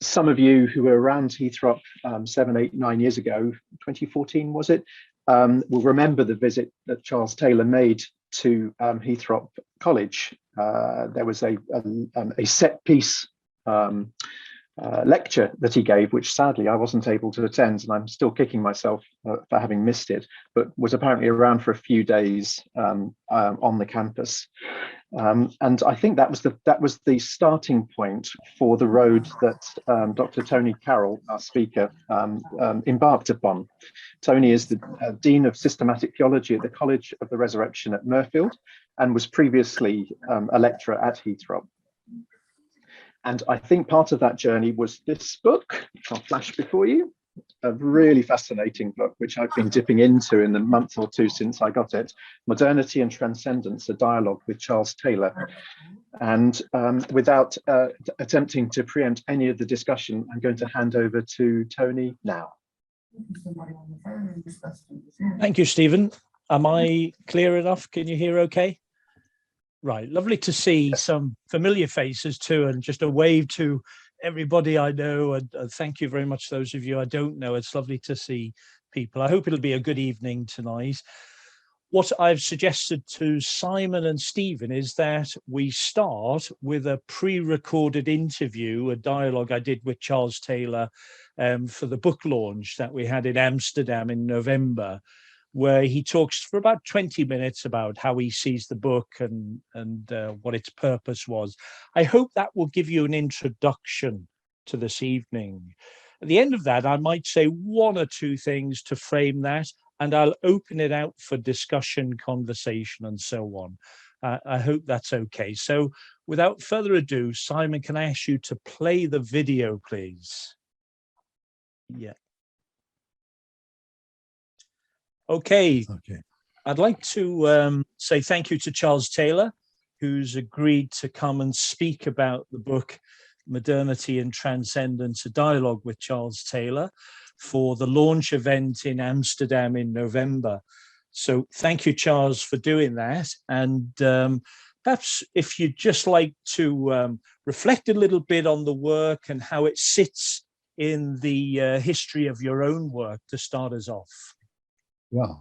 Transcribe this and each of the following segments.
Some of you who were around Heythrop 7, 8, 9 years ago, 2014 was it, will remember the visit that Charles Taylor made to Heythrop College. There was a set piece lecture that he gave, which sadly I wasn't able to attend, and I'm still kicking myself for having missed it, but was apparently around for a few days on the campus. And I think that was the starting point for the road that Dr. Tony Carroll, our speaker, embarked upon. Tony is the Dean of Systematic Theology at the College of the Resurrection at Mirfield, and was previously a lecturer at Heythrop. And I think part of that journey was this book, which I'll flash before you, a really fascinating book, which I've been dipping into in the month or two since I got it, Modernity and Transcendence, a dialogue with Charles Taylor. And without attempting to preempt any of the discussion, I'm going to hand over to Tony now. Thank you, Stephen. Am I clear enough? Can you hear okay? Right, lovely to see some familiar faces too, and just a wave to everybody I know, and thank you very much those of you I don't know. It's lovely to see people. I hope it'll be a good evening tonight. What I've suggested to Simon and Stephen is that we start with a pre-recorded interview, a dialogue I did with Charles Taylor for the book launch that we had in Amsterdam in November, where he talks for about 20 minutes about how he sees the book and what its purpose was. I hope that will give you an introduction to this evening. At the end of that, I might say one or two things to frame that, and I'll open it out for discussion, conversation, and so on. I hope that's okay. So without further ado, Simon, can I ask you to play the video, please? Yeah. Okay. I'd like to say thank you to Charles Taylor, who's agreed to come and speak about the book Modernity and Transcendence, a dialogue with Charles Taylor, for the launch event in Amsterdam in November. So thank you, Charles, for doing that. And perhaps if you'd just like to reflect a little bit on the work and how it sits in the history of your own work to start us off. Yeah,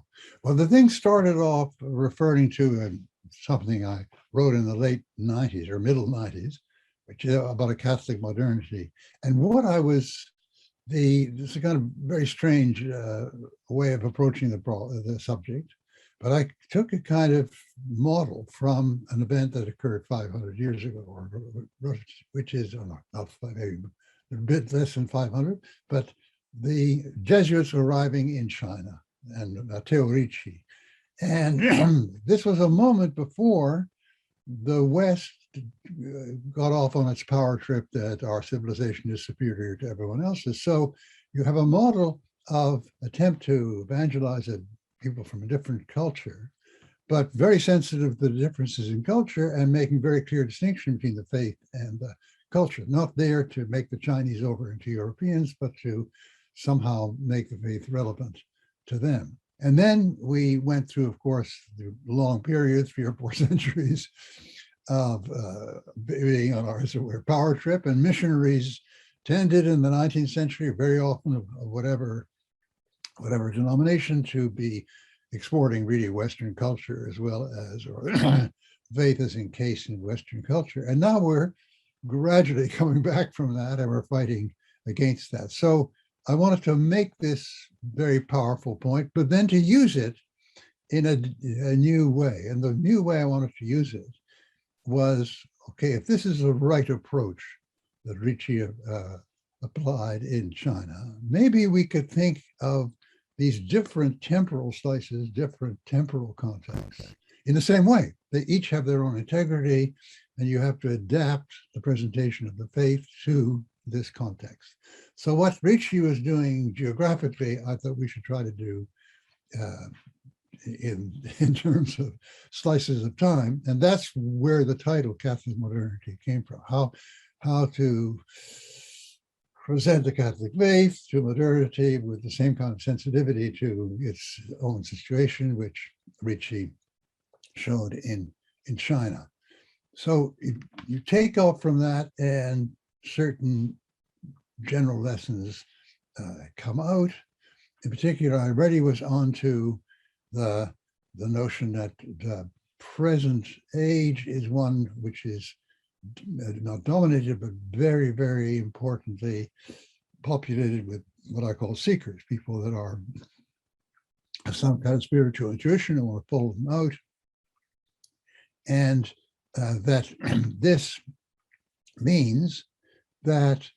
well, the thing started off referring to something I wrote in the late 90s or middle 90s, which is about a Catholic modernity. And what I was, this is a kind of very strange way of approaching the subject, but I took a kind of model from an event that occurred 500 years ago, or which is, not maybe a bit less than 500, but the Jesuits arriving in China, and Matteo Ricci. And this was a moment before the West got off on its power trip that our civilization is superior to everyone else's. So you have a model of attempt to evangelize people from a different culture, but very sensitive to the differences in culture and making very clear distinction between the faith and the culture, not there to make the Chinese over into Europeans, but to somehow make the faith relevant to them. And then we went through, of course, the long period, 3 or 4 centuries of being on our, as it were, power trip, and missionaries tended in the 19th century, very often of whatever denomination, to be exporting really Western culture as well as, or faith is encased in Western culture. And now we're gradually coming back from that, and we're fighting against that. So I wanted to make this very powerful point, but then to use it in a new way. And the new way I wanted to use it was, okay, if this is the right approach that Ricci applied in China, maybe we could think of these different temporal slices, different temporal contexts in the same way. They each have their own integrity, and you have to adapt the presentation of the faith to this context. So what Ricci was doing geographically, I thought we should try to do in terms of slices of time. And that's where the title Catholic Modernity came from. How to present the Catholic faith to modernity with the same kind of sensitivity to its own situation, which Ricci showed in China. So you take off from that, and certain general lessons come out. In particular, I already was onto the notion that the present age is one which is not dominated, but very, very importantly populated with what I call seekers, people that have some kind of spiritual intuition and want to follow them out. And that this means that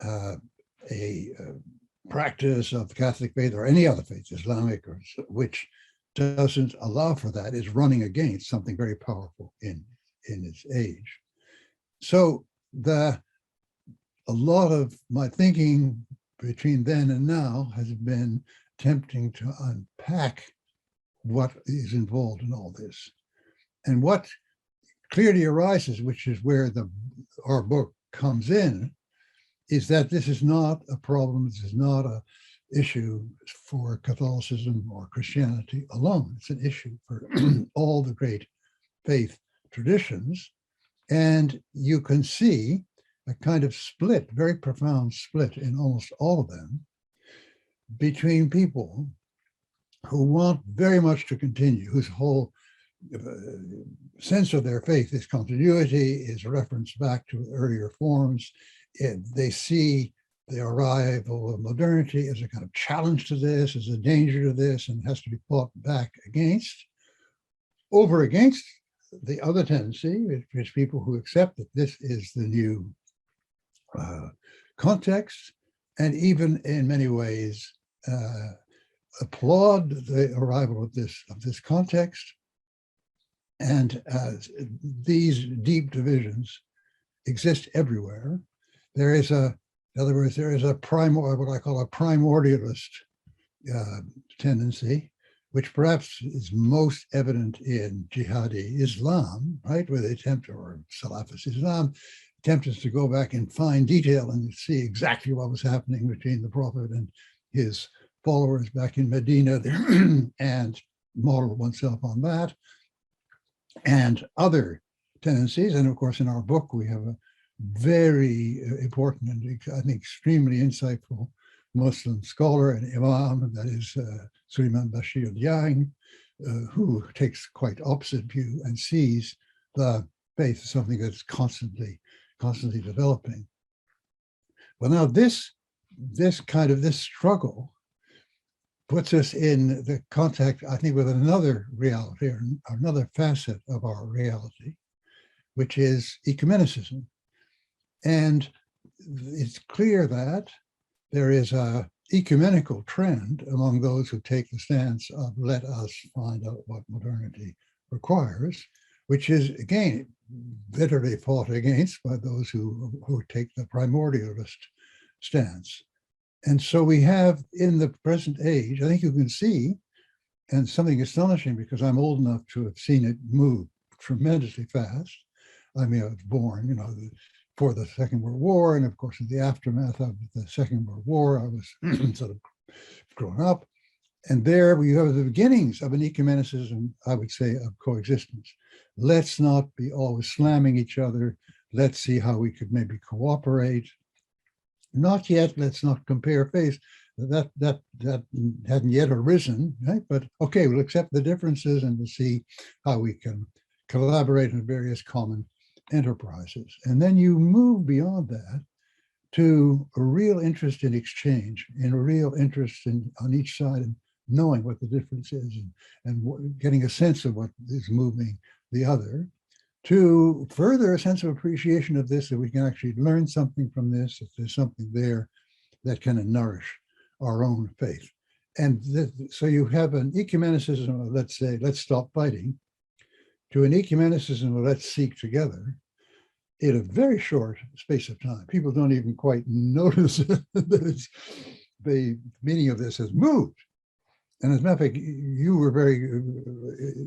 a practice of the Catholic faith or any other faith, Islamic, or which doesn't allow for that, is running against something very powerful in its age. So a lot of my thinking between then and now has been attempting to unpack what is involved in all this. And what clearly arises, which is where our book comes in, is that this is not a problem, this is not an issue for Catholicism or Christianity alone. It's an issue for all the great faith traditions. And you can see a kind of split, very profound split in almost all of them, between people who want very much to continue, whose whole sense of their faith is continuity, is reference back to earlier forms. They see the arrival of modernity as a kind of challenge to this, as a danger to this, and has to be fought back against, over against the other tendency, which is people who accept that this is the new context, and even in many ways applaud the arrival of this context. And these deep divisions exist everywhere. There is in other words, there is what I call a primordialist tendency, which perhaps is most evident in jihadi Islam, right, where they attempt, or Salafist Islam, attempt is to go back in fine detail and see exactly what was happening between the Prophet and his followers back in Medina and model oneself on that. And other tendencies, and of course in our book we have a very important and I think extremely insightful Muslim scholar and imam, that is Suleiman Bashir Diang, who takes quite opposite view and sees the faith as something that's constantly developing. Well, now this struggle puts us in the contact, I think, with another reality, or another facet of our reality, which is ecumenicism. And it's clear that there is a ecumenical trend among those who take the stance of let us find out what modernity requires, which is, again, bitterly fought against by those who take the primordialist stance. And so we have in the present age, I think you can see, and something astonishing because I'm old enough to have seen it move tremendously fast. I mean, I was born, for the Second World War, and of course in the aftermath of the Second World War, I was sort of growing up. And there we have the beginnings of an ecumenicism, I would say, of coexistence. Let's not be always slamming each other. Let's see how we could maybe cooperate. Not yet, let's not compare faith. That hadn't yet arisen, right? But okay, we'll accept the differences and we'll see how we can collaborate on various common enterprises. And then you move beyond that to a real interest in exchange, and a real interest on each side in knowing what the difference is and getting a sense of what is moving the other, to further a sense of appreciation of this, that we can actually learn something from this, if there's something there that can nourish our own faith. And so you have an ecumenicism of, let's say, let's stop fighting, to an ecumenicism of let's seek together in a very short space of time. People don't even quite notice that the meaning of this has moved. And as a matter of fact, you were very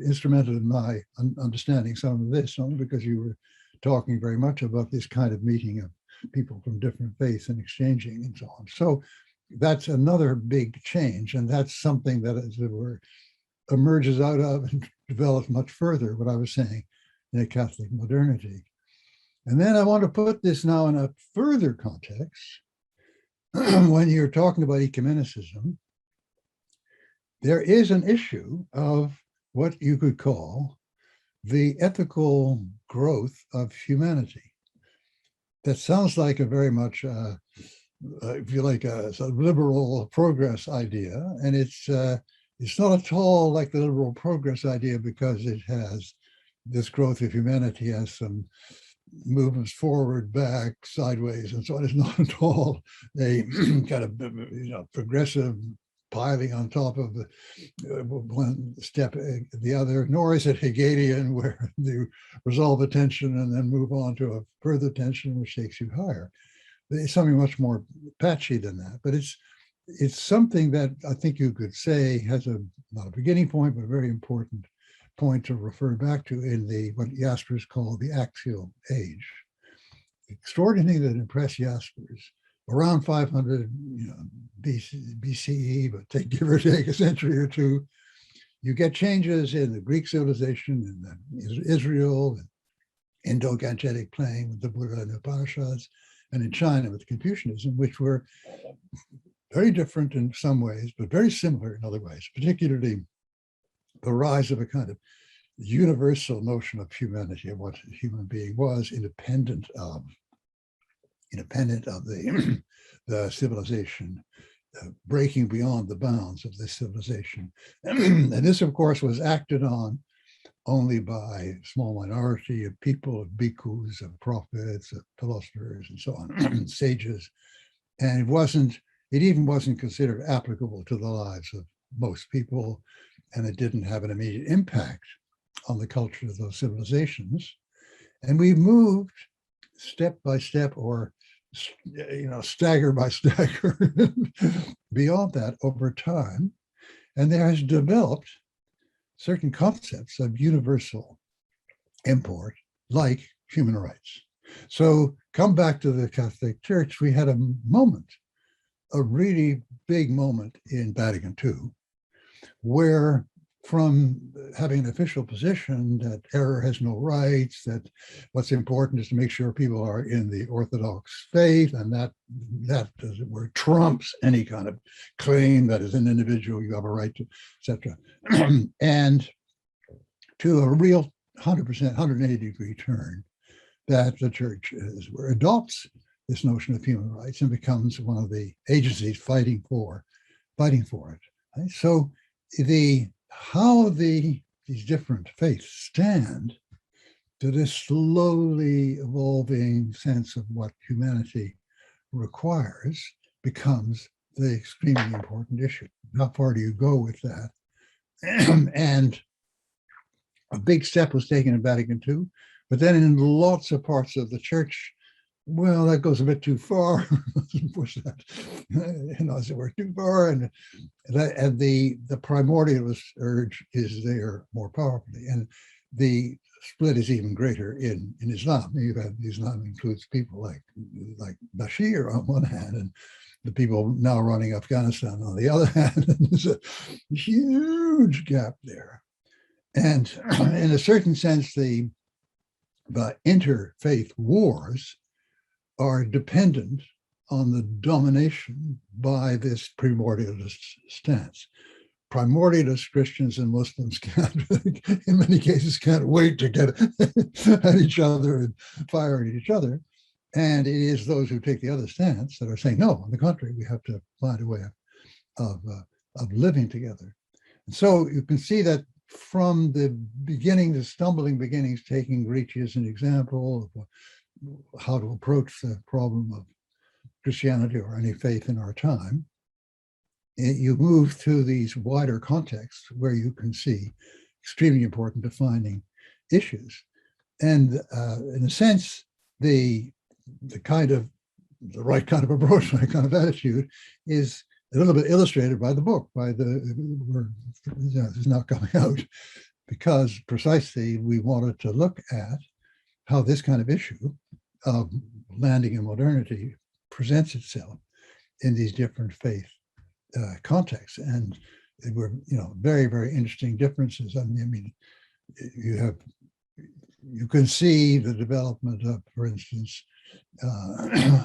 instrumental in my understanding some of this, only because you were talking very much about this kind of meeting of people from different faiths and exchanging and so on. So that's another big change. And that's something that, as it were, emerges out of and develops much further, what I was saying, in a Catholic modernity. And then I want to put this now in a further context. When you're talking about ecumenicism, there is an issue of what you could call the ethical growth of humanity. That sounds like a very much, if you like, a liberal progress idea, and it's not at all like the liberal progress idea, because it has this growth of humanity has some movements forward, back, sideways, and so on. It's not at all a kind of progressive piling on top of the one step the other, nor is it Hegelian, where you resolve a tension and then move on to a further tension which takes you higher. It's something much more patchy than that, but it's something that I think you could say has not a beginning point, but a very important point to refer back to in what Jaspers called the axial age. The extraordinary thing that impressed Jaspers around 500 BCE, but give or take a century or two, you get changes in the Greek civilization, in Israel, and Indo-Gangetic plane with the Buddha and the Upanishads, and in China with Confucianism, which were very different in some ways, but very similar in other ways, particularly the rise of a kind of universal notion of humanity, of what a human being was, independent of the civilization, breaking beyond the bounds of this civilization. And this, of course, was acted on only by a small minority of people, of bhikkhus, of prophets, of philosophers, and so on, sages. And it even wasn't considered applicable to the lives of most people, and it didn't have an immediate impact on the culture of those civilizations. And we moved step by step, or stagger by stagger, beyond that over time. And there has developed certain concepts of universal import, like human rights. So come back to the Catholic Church, we had a really big moment in Vatican II, where from having an official position that error has no rights, that what's important is to make sure people are in the Orthodox faith, and that as it were, trumps any kind of claim that as an individual you have a right to, etc. And to a real 100%, 180-degree turn, that the church adopts this notion of human rights and becomes one of the agencies fighting for it. Right? So how these different faiths stand to this slowly evolving sense of what humanity requires becomes the extremely important issue. How far do you go with that? And a big step was taken in Vatican II, but then in lots of parts of the church, well, that goes a bit too far. Push that, as it were, too far, and the primordialist urge is there more powerfully, and the split is even greater in Islam. Islam includes people like Bashir on one hand, and the people now running Afghanistan on the other hand. There's a huge gap there, and in a certain sense, the interfaith wars are dependent on the domination by this primordialist stance. Primordialist Christians and Muslims in many cases, can't wait to get at each other and fire at each other. And it is those who take the other stance that are saying, no, on the contrary, we have to find a way of living together. And so you can see that from the beginning, the stumbling beginnings, taking Ricci as an example of how to approach the problem of Christianity or any faith in our time, you move to these wider contexts where you can see extremely important defining issues. And in a sense, the right kind of approach, right kind of attitude is a little bit illustrated by the book, this is now coming out, because precisely we wanted to look at how this kind of issue of landing in modernity presents itself in these different faith contexts. And there were, very, very interesting differences. I mean, you have you can see the development of, for instance,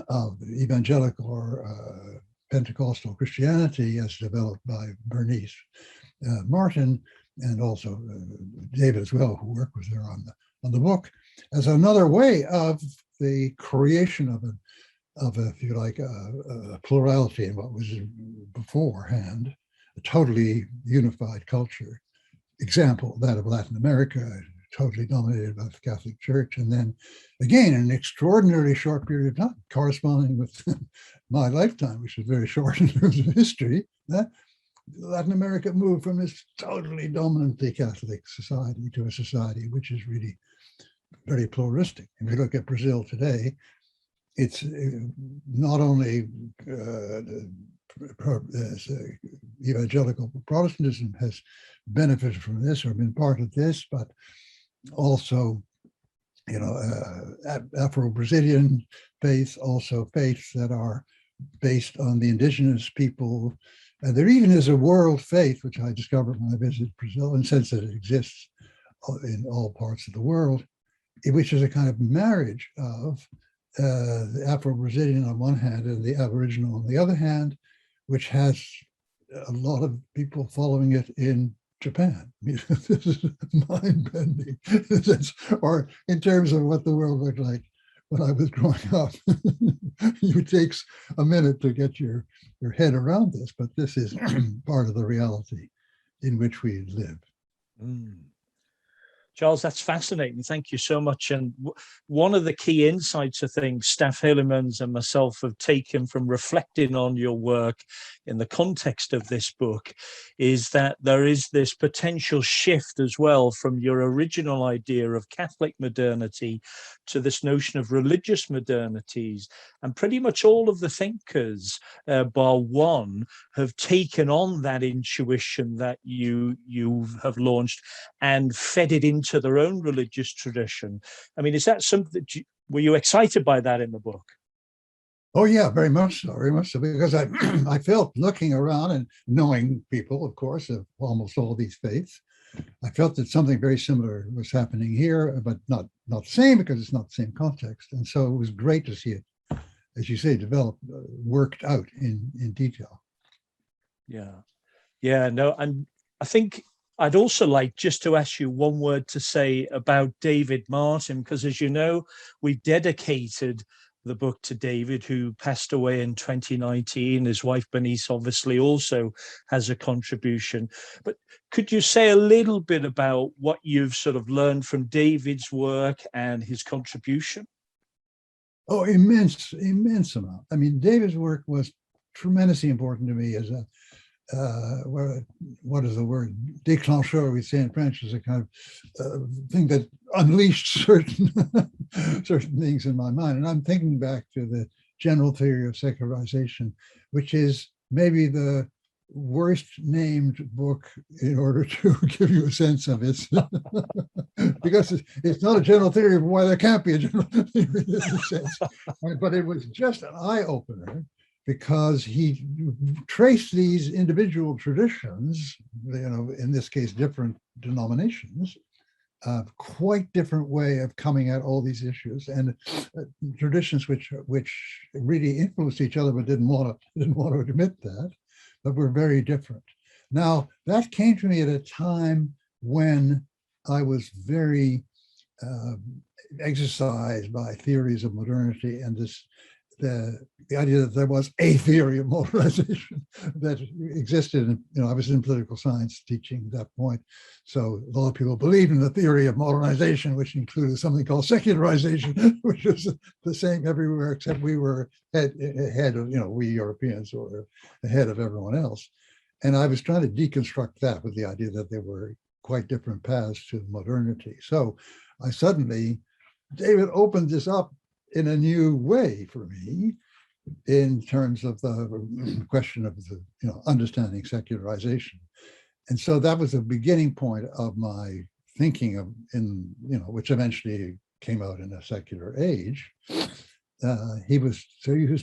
of evangelical or Pentecostal Christianity as developed by Bernice Martin, and also David as well, who worked with her on the book, as another way of the creation of if you like, a plurality in what was beforehand a totally unified culture. Example, that of Latin America, totally dominated by the Catholic Church. And then again, in an extraordinarily short period of time, corresponding with my lifetime, which is very short in terms of history, that Latin America moved from this totally dominantly Catholic society to a society which is really very pluralistic. If we look at Brazil today, it's not only evangelical Protestantism has benefited from this or been part of this, but also, you know, Afro-Brazilian faith, also faiths that are based on the indigenous people. And there even is a world faith, which I discovered when I visited Brazil, in the sense that it exists in all parts of the world, which is a kind of marriage of the Afro-Brazilian on one hand and the Aboriginal on the other hand, which has a lot of people following it in Japan. I mean, this is mind-bending, or in terms of what the world looked like when I was growing up. It takes a minute to get your head around this, but this is part of the reality in which we live. Charles, that's fascinating. Thank you so much. And one of the key insights I think Steph Hillemans and myself have taken from reflecting on your work in the context of this book is that there is this potential shift as well from your original idea of Catholic modernity to this notion of religious modernities. And pretty much all of the thinkers, bar one, have taken on that intuition that you have launched and fed it into their own religious tradition. I mean, is that something that were you excited by that in the book? Oh yeah, very much so, because I felt, looking around and knowing people, of course, of almost all these faiths, I felt that something very similar was happening here, but not the same, because it's not the same context. And so it was great to see it, as you say, develop, worked out in detail. Yeah, no, and I think I'd also like just to ask you one word to say about David Martin, because as you know, we dedicated the book to David, who passed away in 2019. His wife, Bernice, obviously also has a contribution. But could you say a little bit about what you've sort of learned from David's work and his contribution? Oh, immense amount. I mean, David's work was tremendously important to me as a what is the word? Déclencheur, we say in French, is a kind of thing that unleashed certain things in my mind. And I'm thinking back to the General Theory of Secularization, which is maybe the worst named book in order to give you a sense of it, because it's not a general theory of why there can't be a general theory in a sense. But it was just an eye-opener, because he traced these individual traditions, you know, in this case, different denominations, quite different way of coming at all these issues, and traditions which really influenced each other, but didn't want to admit that, but were very different. Now, that came to me at a time when I was very exercised by theories of modernity and the idea that there was a theory of modernization that existed. And, you know, I was in political science teaching at that point. So a lot of people believed in the theory of modernization, which included something called secularization, which was the same everywhere, except we were ahead of, you know, we Europeans were ahead of everyone else. And I was trying to deconstruct that with the idea that there were quite different paths to modernity. So I suddenly, David opened this up in a new way for me, in terms of the question of the, you know, understanding secularization. And so that was the beginning point of my thinking of, in, you know, which eventually came out in A Secular Age. He was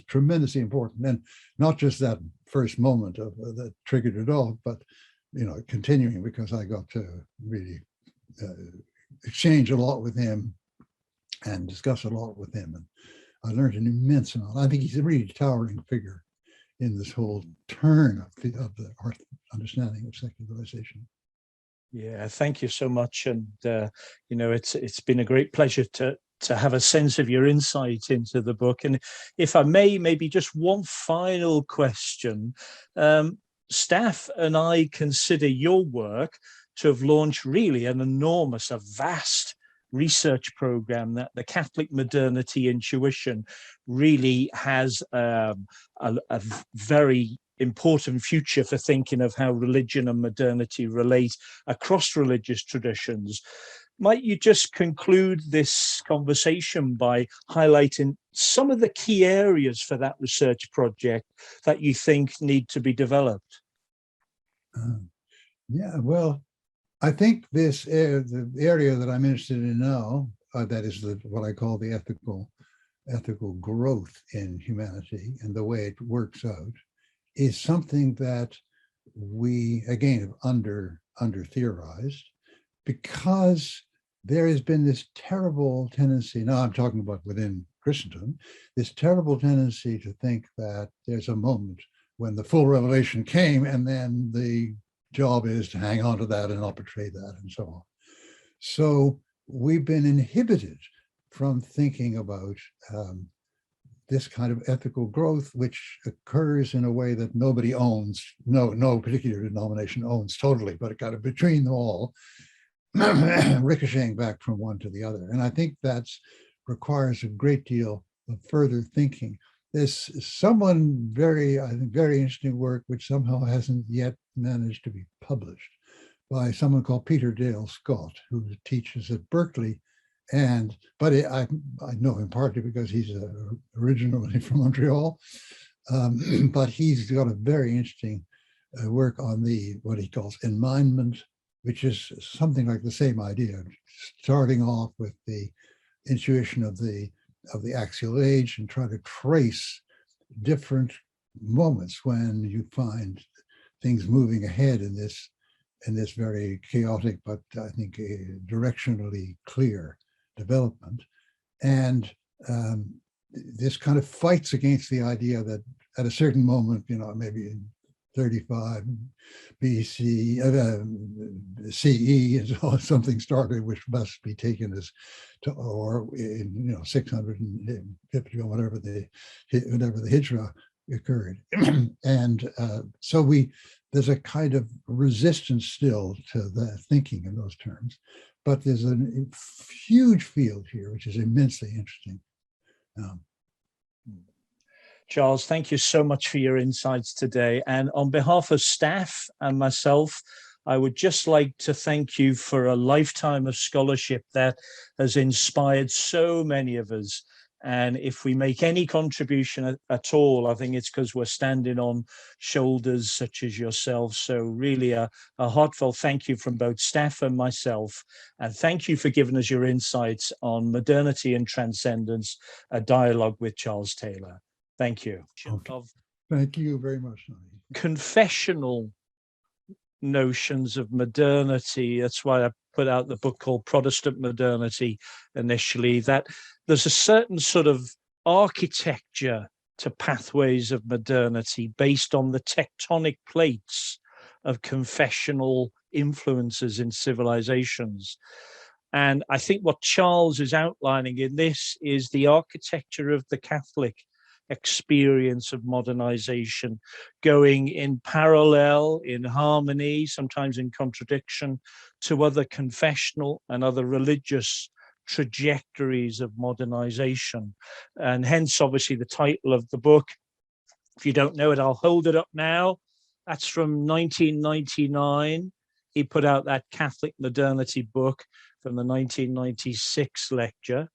tremendously important, and not just that first moment of that triggered it all, but, you know, continuing, because I got to really exchange a lot with him and discuss a lot with him. And I learned an immense amount. I think he's a really towering figure in this whole turn of the understanding of secularization. Yeah, thank you so much. And, you know, it's been a great pleasure to have a sense of your insight into the book. And if I may, maybe just one final question. Staff and I consider your work to have launched really an enormous, a vast research program that the Catholic modernity intuition really has a very important future for thinking of how religion and modernity relate across religious traditions. Might you just conclude this conversation by highlighting some of the key areas for that research project that you think need to be developed? Yeah, well, I think this the area that I'm interested in now, that is what I call the ethical growth in humanity and the way it works out, is something that we again have under theorized, because there has been this terrible tendency, now I'm talking about within Christendom, this terrible tendency to think that there's a moment when the full revelation came and then the job is to hang on to that and not betray that and so on. So we've been inhibited from thinking about this kind of ethical growth, which occurs in a way that nobody owns, no particular denomination owns totally, but it kind of between them all, ricocheting back from one to the other. And I think that requires a great deal of further thinking. There's someone very interesting work, which somehow hasn't yet managed to be published, by someone called Peter Dale Scott, who teaches at Berkeley. But I know him partly because he's originally from Montreal, but he's got a very interesting work on what he calls enmindment, which is something like the same idea, starting off with the intuition of the axial age and try to trace different moments when you find things moving ahead in this very chaotic, but I think directionally clear development. And this kind of fights against the idea that at a certain moment, maybe in 35 BC, CE, and so something started which must be taken as, or in 650 or whatever the Hijra occurred, and so there's a kind of resistance still to the thinking in those terms, but there's a huge field here which is immensely interesting. Charles, thank you so much for your insights today. And on behalf of staff and myself, I would just like to thank you for a lifetime of scholarship that has inspired so many of us. And if we make any contribution at all, I think it's because we're standing on shoulders such as yourselves. So really a heartfelt thank you from both staff and myself. And thank you for giving us your insights on Modernity and Transcendence, a dialogue with Charles Taylor. Thank you. Okay. Thank you very much. Confessional notions of modernity. That's why I put out the book called Protestant Modernity initially, that there's a certain sort of architecture to pathways of modernity based on the tectonic plates of confessional influences in civilizations. And I think what Charles is outlining in this is the architecture of the Catholic experience of modernization, going in parallel, in harmony, sometimes in contradiction to other confessional and other religious trajectories of modernization. And hence, obviously, the title of the book. If you don't know it, I'll hold it up now. That's from 1999. He put out that Catholic Modernity book from the 1996 lecture.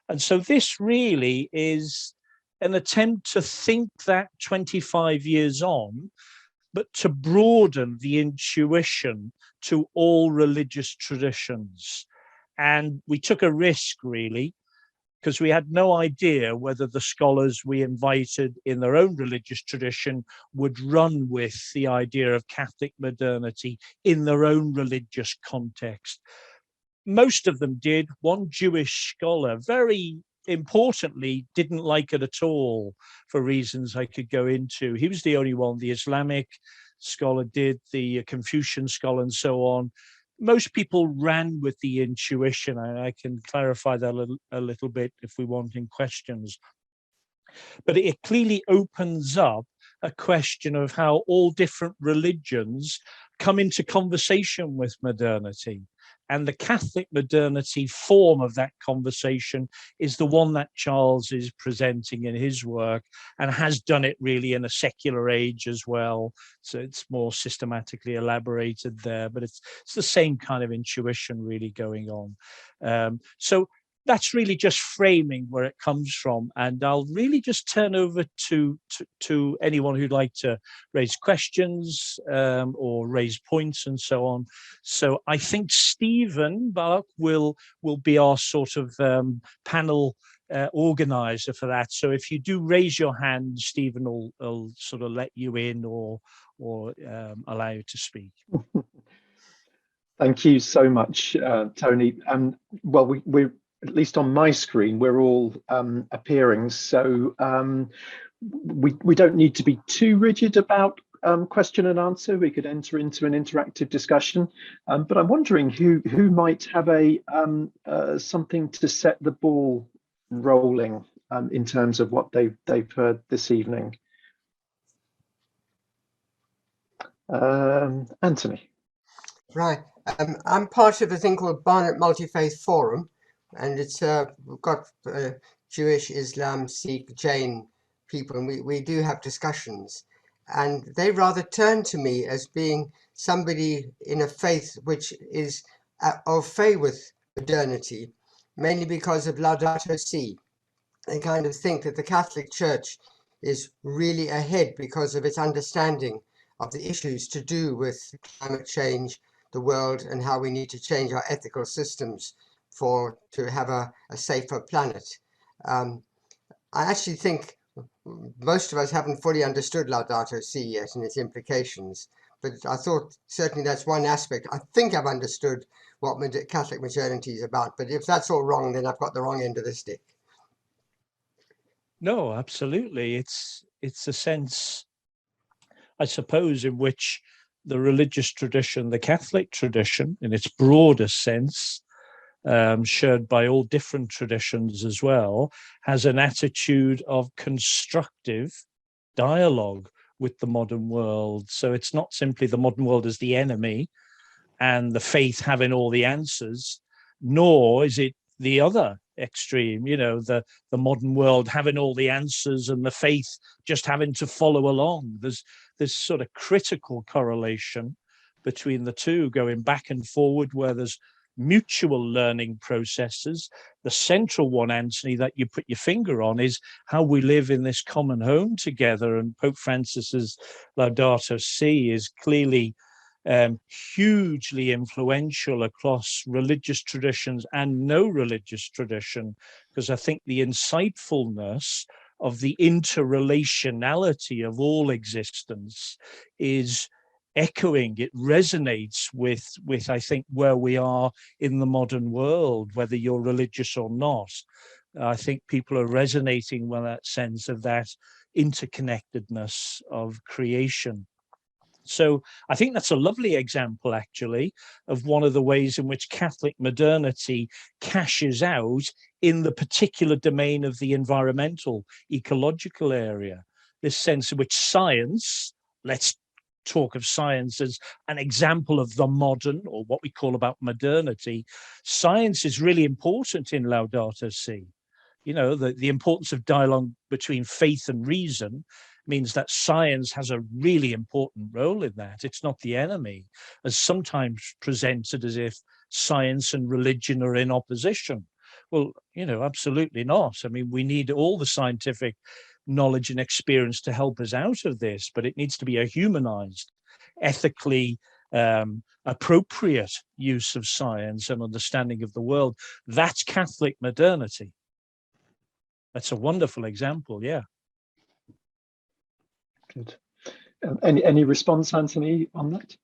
And so this really is an attempt to think that 25 years on, but to broaden the intuition to all religious traditions. And we took a risk, really, because we had no idea whether the scholars we invited in their own religious tradition would run with the idea of Catholic modernity in their own religious context. most of them did. One Jewish scholar, very importantly, didn't like it at all for reasons I could go into. He was the only one. The Islamic scholar did, the Confucian scholar, and so on. Most people ran with the intuition. I can clarify that a little bit if we want in questions. But it clearly opens up a question of how all different religions come into conversation with modernity. And the Catholic modernity form of that conversation is the one that Charles is presenting in his work, and has done it really in a secular age as well. So it's more systematically elaborated there, but it's the same kind of intuition really going on. So that's really just framing where it comes from. And I'll really just turn over to anyone who'd like to raise questions or raise points and so on. So I think Stephen Balak will be our sort of panel organizer for that. So if you do raise your hand, Stephen will sort of let you in or allow you to speak. Thank you so much, Tony. Well, we're at least on my screen, we're all appearing, so we don't need to be too rigid about question and answer. We could enter into an interactive discussion, but I'm wondering who might have a something to set the ball rolling in terms of what they've heard this evening. Anthony. Right, I'm part of a thing called Barnet Multi-Faith Forum. And it's we've got Jewish, Islam, Sikh, Jain people, and we do have discussions. And they rather turn to me as being somebody in a faith which is au fait with modernity, mainly because of Laudato Si. They kind of think that the Catholic Church is really ahead because of its understanding of the issues to do with climate change, the world, and how we need to change our ethical systems to have a safer planet. I actually think most of us haven't fully understood Laudato Si yet and its implications, but I thought certainly that's one aspect. I think I've understood what Catholic modernity is about, but if that's all wrong, then I've got the wrong end of the stick. No, absolutely. It's a sense, I suppose, in which the religious tradition, the Catholic tradition, in its broadest sense, shared by all different traditions as well, has an attitude of constructive dialogue with the modern world. So it's not simply the modern world as the enemy and the faith having all the answers, nor is it the other extreme, the modern world having all the answers and the faith just having to follow along. There's this sort of critical correlation between the two, going back and forward, where there's mutual learning processes. The central one, Anthony, that you put your finger on is how we live in this common home together. And Pope Francis's Laudato Si is clearly hugely influential across religious traditions and no religious tradition, because I think the insightfulness of the interrelationality of all existence is echoing, it resonates with I think where we are in the modern world, whether you're religious or not. I think people are resonating with that sense of that interconnectedness of creation. So I think that's a lovely example, actually, of one of the ways in which Catholic modernity cashes out in the particular domain of the environmental, ecological area. This sense in which science, let's talk of science as an example of the modern, or what we call about modernity. Science is really important in Laudato Si. The importance of dialogue between faith and reason means that science has a really important role in that. It's not the enemy, as sometimes presented as if science and religion are in opposition. Well, absolutely not. I mean, we need all the scientific knowledge and experience to help us out of this, but it needs to be a humanized, ethically appropriate use of science and understanding of the world. That's Catholic modernity. That's a wonderful example, yeah. Good. Any response, Anthony, on that?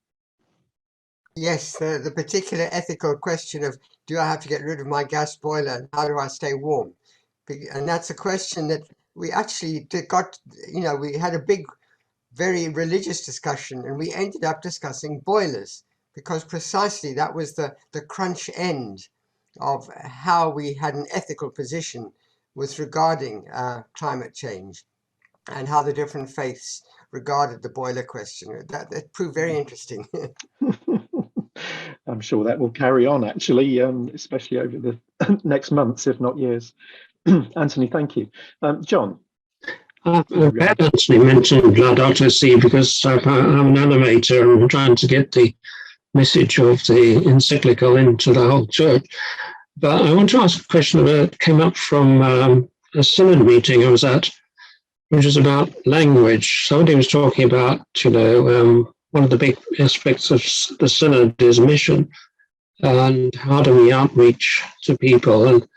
Yes, the particular ethical question of, do I have to get rid of my gas boiler and how do I stay warm? And that's a question that we actually got, we had a big, very religious discussion, and we ended up discussing boilers because precisely that was the crunch end of how we had an ethical position with regarding climate change and how the different faiths regarded the boiler question. That proved very interesting. I'm sure that will carry on, actually, especially over the next months, if not years. Anthony, thank you. John? I'm glad Anthony mentioned BloodRTC because I'm an animator and I'm trying to get the message of the encyclical into the whole church. But I want to ask a question that came up from a synod meeting I was at, which is about language. Somebody was talking about, one of the big aspects of the synod is mission and how do we outreach to people. And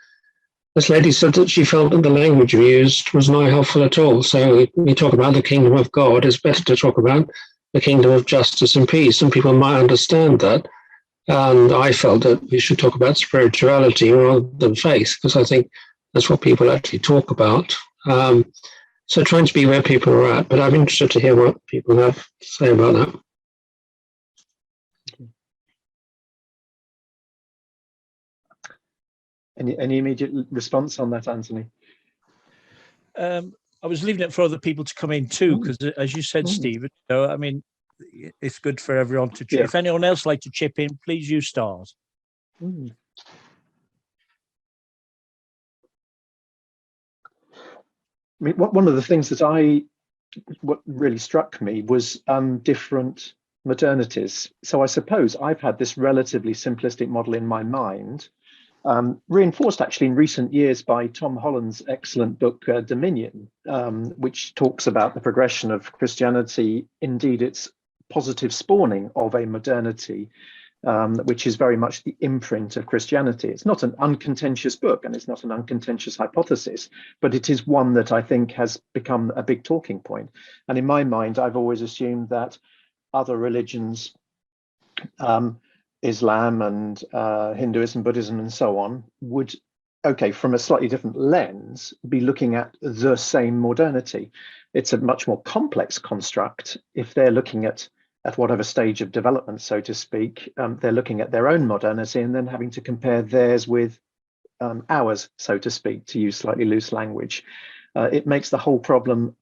this lady said that she felt that the language we used was not helpful at all. So we talk about the kingdom of God. It's better to talk about the kingdom of justice and peace, and people might understand that. And I felt that we should talk about spirituality rather than faith, because I think that's what people actually talk about. So trying to be where people are at, but I'm interested to hear what people have to say about that. Any immediate response on that, Anthony? I was leaving it for other people to come in too, because as you said, Stephen, I mean, it's good for everyone to chip. If anyone else like to chip in, please you start. I mean, one of the things that what really struck me was different modernities. So I suppose I've had this relatively simplistic model in my mind, reinforced actually in recent years by Tom Holland's excellent book, Dominion, which talks about the progression of Christianity, indeed its positive spawning of a modernity, which is very much the imprint of Christianity. It's not an uncontentious book and it's not an uncontentious hypothesis, but it is one that I think has become a big talking point. And in my mind, I've always assumed that other religions, Islam and Hinduism, Buddhism, and so on, would, from a slightly different lens, be looking at the same modernity. It's a much more complex construct. If they're looking at whatever stage of development, so to speak, they're looking at their own modernity and then having to compare theirs with ours, so to speak, to use slightly loose language. It makes the whole problem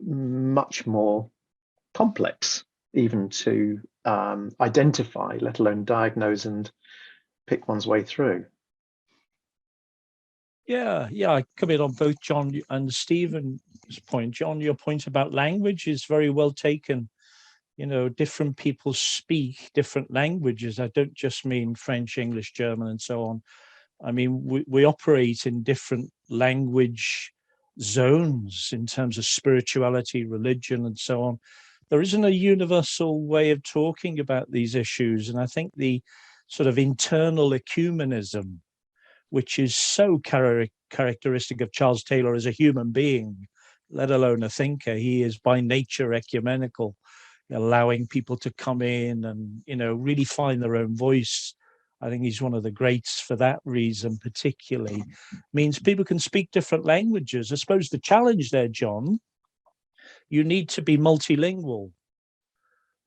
much more complex, even to identify, let alone diagnose and pick one's way through. Yeah, I come in on both John and Stephen's point. John, your point about language is very well taken. Different people speak different languages. I don't just mean French, English, German, and so on. I mean, we operate in different language zones in terms of spirituality, religion, and so on. There isn't a universal way of talking about these issues. And I think the sort of internal ecumenism, which is so characteristic of Charles Taylor as a human being, let alone a thinker, he is by nature ecumenical, allowing people to come in and, really find their own voice. I think he's one of the greats for that reason, particularly. Means people can speak different languages. I suppose the challenge there, John, you need to be multilingual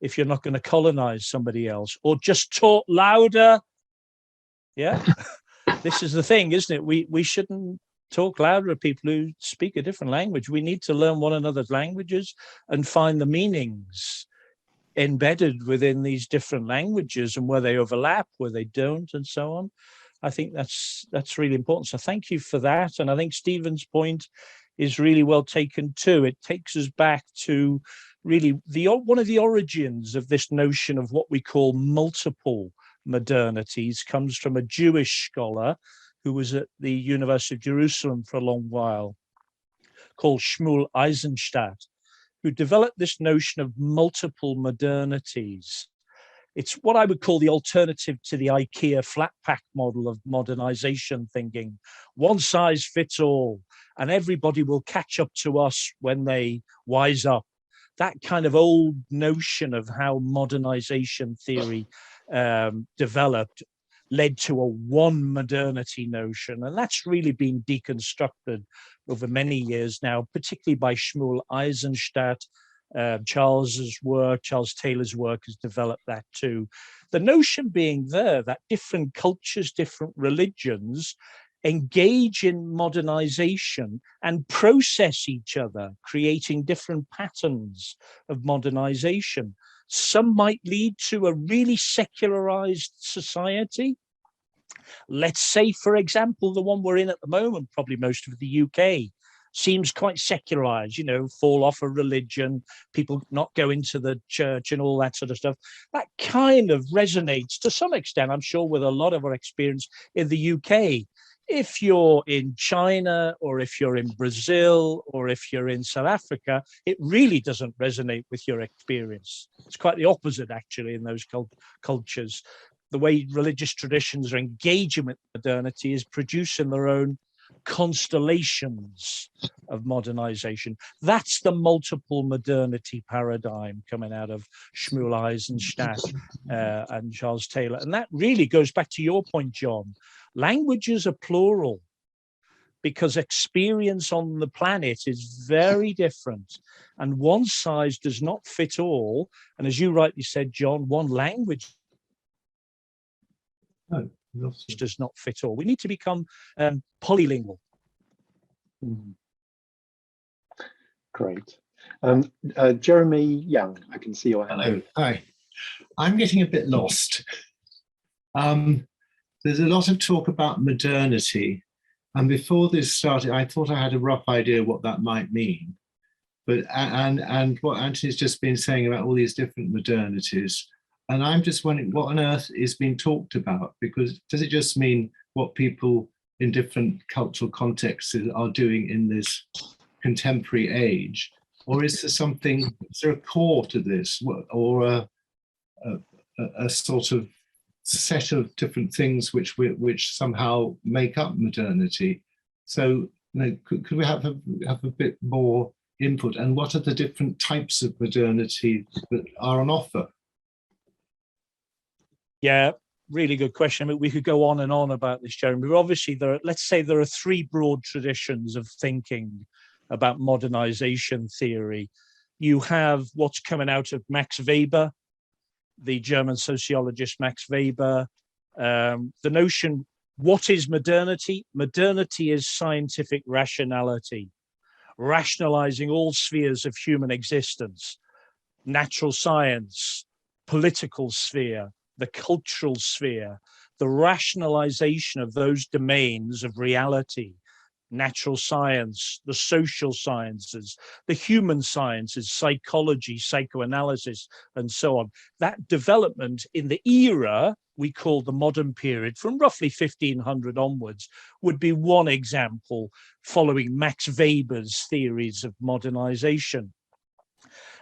if you're not going to colonize somebody else, or just talk louder. Yeah, this is the thing, isn't it? We shouldn't talk louder at people who speak a different language. We need to learn one another's languages and find the meanings embedded within these different languages and where they overlap, where they don't, and so on. I think that's really important. So thank you for that. And I think Stephen's point is really well taken too. It takes us back to really one of the origins of this notion of what we call multiple modernities comes from a Jewish scholar who was at the University of Jerusalem for a long while, called Shmuel Eisenstadt, who developed this notion of multiple modernities. It's what I would call the alternative to the IKEA flat pack model of modernization thinking. One size fits all, and everybody will catch up to us when they wise up. That kind of old notion of how modernization theory developed led to a one modernity notion. And that's really been deconstructed over many years now, particularly by Shmuel Eisenstadt. Charles Taylor's work has developed that too. The notion being there that different cultures, different religions engage in modernization and process each other, creating different patterns of modernization. Some might lead to a really secularized society. Let's say, for example, the one we're in at the moment, probably most of the UK, seems quite secularized, you know, fall off a religion, people not go into the church and all that sort of stuff. That kind of resonates to some extent, I'm sure, with a lot of our experience in the UK. If you're in China, or if you're in Brazil, or if you're in South Africa, it really doesn't resonate with your experience. It's quite the opposite, actually, in those cultures. The way religious traditions are engaging with modernity is producing their own constellations of modernization. That's the multiple modernity paradigm coming out of Shmuel Eisenstadt and Charles Taylor. And that really goes back to your point, John. Languages are plural because experience on the planet is very different, and one size does not fit all. And as you rightly said, John, one language does not fit all. We need to become polylingual. Great. Jeremy Young, I can see your hand. Hello, hi. I'm getting a bit lost. There's a lot of talk about modernity, and before this started, I thought I had a rough idea what that might mean. But and what Anthony's just been saying about all these different modernities, and I'm just wondering what on earth is being talked about, because does it just mean what people in different cultural contexts are doing in this contemporary age, or is there something, is there a core to this, or a sort of set of different things which somehow make up modernity? So, you know, could we have a bit more input, and what are the different types of modernity that are on offer? Yeah, really good question. I mean, we could go on and on about this, Jeremy. But obviously, let's say there are three broad traditions of thinking about modernization theory. You have what's coming out of Max Weber, the German sociologist Max Weber. The notion, what is modernity? Modernity is scientific rationality, rationalizing all spheres of human existence, natural science, political sphere, the cultural sphere, the rationalization of those domains of reality, natural science, the social sciences, the human sciences, psychology, psychoanalysis, and so on. That development in the era we call the modern period, from roughly 1500 onwards, would be one example following Max Weber's theories of modernization.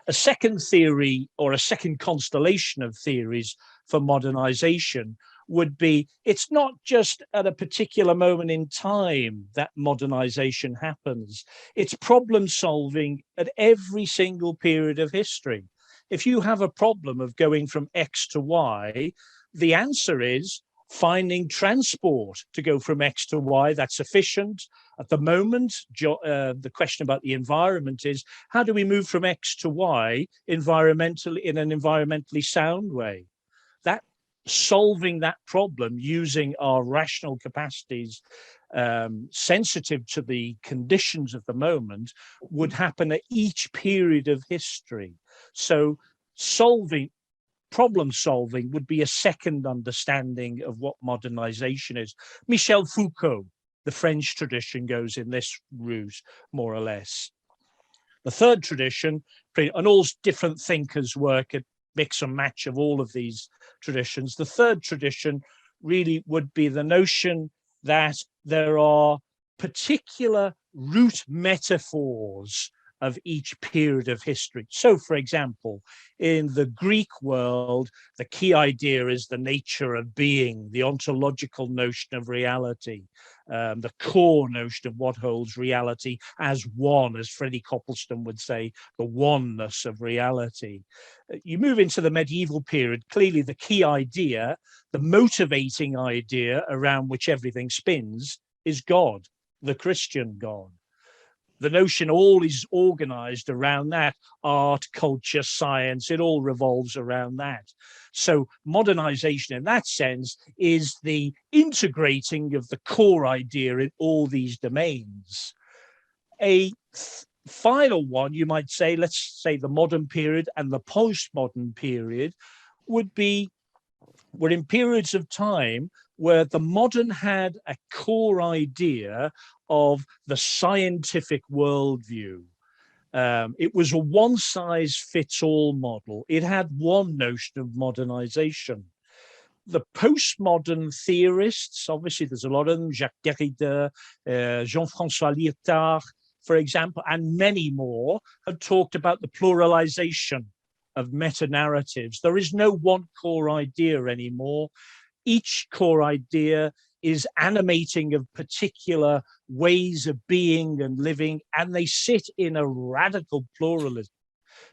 A second theory, or a second constellation of theories for modernization, would be it's not just at a particular moment in time that modernization happens. It's problem solving at every single period of history. If you have a problem of going from X to Y, the answer is finding transport to go from X to Y that's efficient. At the moment, the question about the environment is, how do we move from X to Y environmentally, in an environmentally sound way? That solving that problem using our rational capacities, sensitive to the conditions of the moment, would happen at each period of history. So problem solving would be a second understanding of what modernization is. Michel Foucault, the French tradition, goes in this route, more or less. The third tradition, and all different thinkers work at mix and match of all of these traditions. The third tradition really would be the notion that there are particular root metaphors of each period of history. So, for example, in the Greek world, the key idea is the nature of being, the ontological notion of reality, the core notion of what holds reality as one, as Freddie Copleston would say, the oneness of reality. You move into the medieval period, clearly the key idea, the motivating idea around which everything spins is God, the Christian God. The notion all is organized around that, art, culture, science, it all revolves around that. So modernization in that sense is the integrating of the core idea in all these domains. A final one, you might say, let's say the modern period and the postmodern period would be, we're in periods of time where the modern had a core idea of the scientific worldview. It was a one-size-fits-all model. It had one notion of modernization. The postmodern theorists, obviously there's a lot of them, Jacques Derrida, Jean-François Lyotard, for example, and many more, have talked about the pluralization of meta-narratives. There is no one core idea anymore. Each core idea is animating of particular ways of being and living, and they sit in a radical pluralism.